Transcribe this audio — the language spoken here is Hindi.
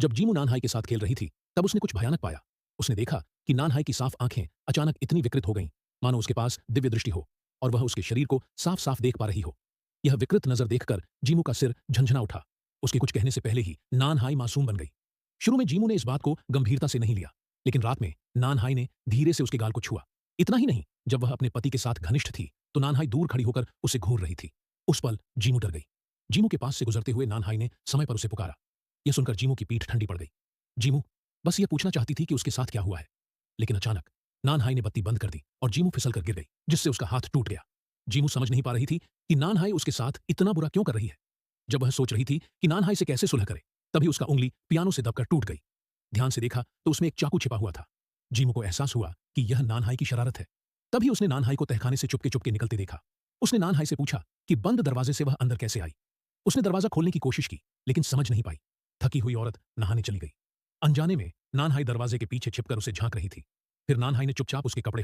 जब जीमू नानहाई के साथ खेल रही थी, तब उसने कुछ भयानक पाया। उसने देखा कि नानहाई की साफ आंखें अचानक इतनी विकृत हो गईं, मानो उसके पास दिव्य दृष्टि हो और वह उसके शरीर को साफ-साफ देख पा रही हो। यह विकृत नजर देखकर जीमू का सिर झंझना उठा। उसके कुछ कहने से पहले ही नानहाई मासूम बन गई। शुरू में जीमू ने इस बात को गंभीरता से नहीं लिया, लेकिन रात में नानहाई ने धीरे से उसके गाल को छुआ। इतना ही नहीं, जब वह अपने पति के साथ घनिष्ठ थी, तो नानहाई दूर खड़ी होकर उसे घूर रही थी। उस पल जीमू डर गई। जीमू के पास से गुजरते हुए नानहाई ने समय पर उसे पुकारा। यह सुनकर जीमू की पीठ ठंडी पड़ गई। जीमू बस यह पूछना चाहती थी कि उसके साथ क्या हुआ है, लेकिन अचानक नानहाई ने बत्ती बंद कर दी और जीमू फिसल कर गिर गई, जिससे उसका हाथ टूट गया। जीमू समझ नहीं पा रही थी कि नानहाई उसके साथ इतना बुरा क्यों कर रही है। जब वह सोच रही थी कि नानहाई से कैसे सुलह करे, तभी उसका उंगली पियानो से दबकर टूट गई। ध्यान से देखा तो उसमें एक चाकू छिपा हुआ था। जीमू को एहसास हुआ कि यह नानहाई की शरारत है। तभी उसने नानहाई को तहखाने से चुपके चुपके निकलते देखा। उसने नानहाई से पूछा कि बंद दरवाजे से वह अंदर कैसे आई। उसने दरवाजा खोलने की कोशिश की, लेकिन समझ नहीं पाई। थकी हुई औरत नहाने चली गई। अनजाने में नानहाई दरवाजे के पीछे छिपकर उसे झांक रही थी। फिर नानहाई ने चुपचाप उसके कपड़े